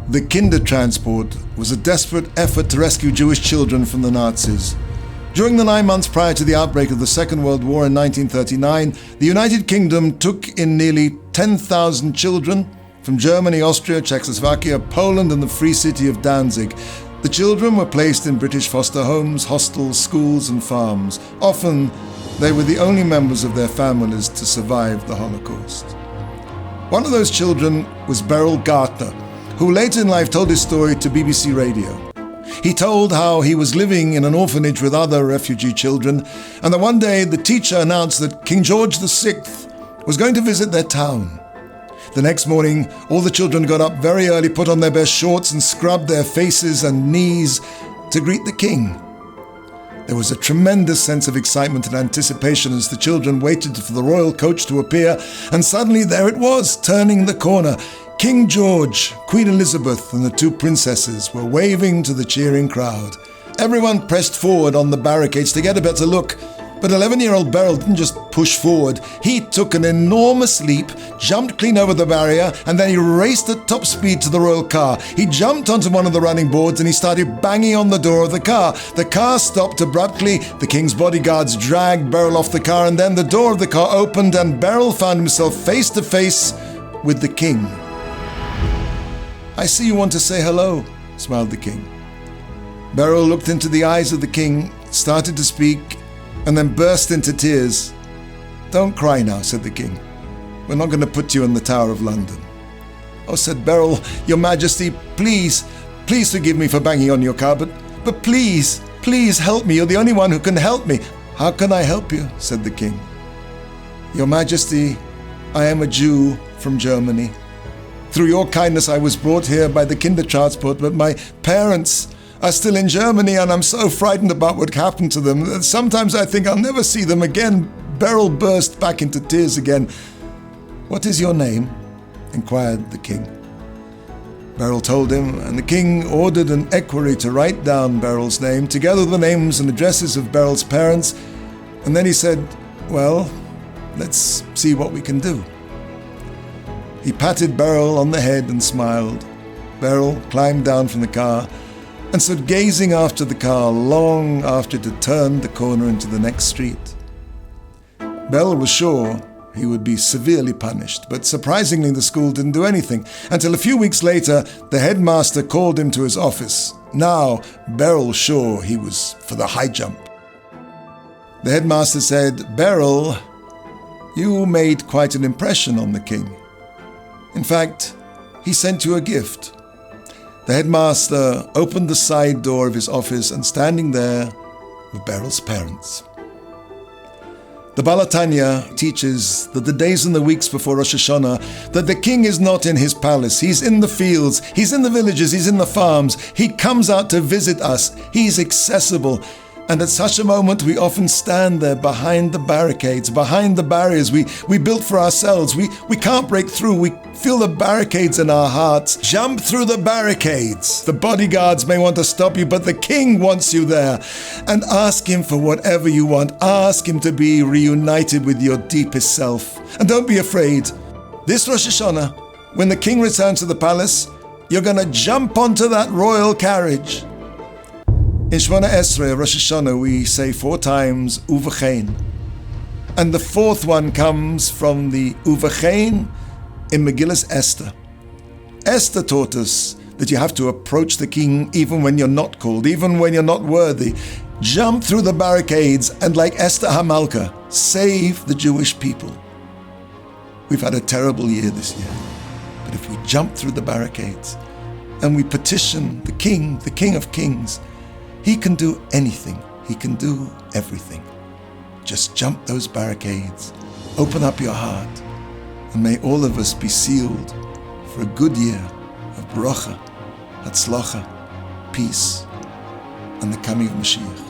The Kindertransport was a desperate effort to rescue Jewish children from the Nazis. During the 9 months prior to the outbreak of the Second World War in 1939, the United Kingdom took in nearly 10,000 children from Germany, Austria, Czechoslovakia, Poland, and the Free City of Danzig. The children were placed in British foster homes, hostels, schools, and farms. Often, they were the only members of their families to survive the Holocaust. One of those children was Beryl Gartner, who later in life told his story to BBC Radio. He told how he was living in an orphanage with other refugee children, and that one day the teacher announced that King George VI was going to visit their town. The next morning, all the children got up very early, put on their best shorts, and scrubbed their faces and knees to greet the king. There was a tremendous sense of excitement and anticipation as the children waited for the royal coach to appear, and suddenly there it was, turning the corner. King George, Queen Elizabeth, and the two princesses were waving to the cheering crowd. Everyone pressed forward on the barricades to get a better look, but 11-year-old Beryl didn't just push forward. He took an enormous leap, jumped clean over the barrier, and then he raced at top speed to the royal car. He jumped onto one of the running boards and he started banging on the door of the car. The car stopped abruptly. The king's bodyguards dragged Beryl off the car, and then the door of the car opened and Beryl found himself face to face with the king. "I see you want to say hello," smiled the king. Beryl looked into the eyes of the king, started to speak, and then burst into tears. "Don't cry now," said the king. "We're not going to put you in the Tower of London." "Oh," said Beryl, "Your Majesty, please forgive me for banging on your car, but please help me. You're the only one who can help me." "How can I help you?" said the king. "Your Majesty, I am a Jew from Germany. Through your kindness, I was brought here by the Kindertransport, but my parents are still in Germany, and I'm so frightened about what happened to them that sometimes I think I'll never see them again." Beryl burst back into tears again. "What is your name?" inquired the king. Beryl told him, and the king ordered an equerry to write down Beryl's name, together with the names and addresses of Beryl's parents, and then he said, "Well, let's see what we can do." He patted Beryl on the head and smiled. Beryl climbed down from the car and stood gazing after the car long after it had turned the corner into the next street. Beryl was sure he would be severely punished, but surprisingly the school didn't do anything until a few weeks later the headmaster called him to his office. Now Beryl sure he was for the high jump. The headmaster said, "Beryl, you made quite an impression on the king. In fact, he sent you a gift." The headmaster opened the side door of his office, and standing there were Beryl's parents. The Baal HaTanya teaches that the days and the weeks before Rosh Hashana, that the king is not in his palace. He's in the fields, he's in the villages, he's in the farms. He comes out to visit us. He's accessible. And at such a moment, we often stand there behind the barricades, behind the barriers we built for ourselves. We can't break through. We feel the barricades in our hearts. Jump through the barricades. The bodyguards may want to stop you, but the king wants you there. And ask him for whatever you want. Ask him to be reunited with your deepest self. And don't be afraid. This Rosh Hashana, when the king returns to the palace, you're going to jump onto that royal carriage. In Shemona Esrei, Rosh Hashanah, we say 4 times, Uvachein. And the 4th one comes from the Uvachein in Megillas Esther. Esther taught us that you have to approach the king even when you're not called, even when you're not worthy. Jump through the barricades and, like Esther Hamalka, save the Jewish people. We've had a terrible year this year, but if we jump through the barricades and we petition the King of Kings, he can do anything. He can do everything. Just jump those barricades, open up your heart, and may all of us be sealed for a good year of bracha, hatzlacha, peace, and the coming of Mashiach.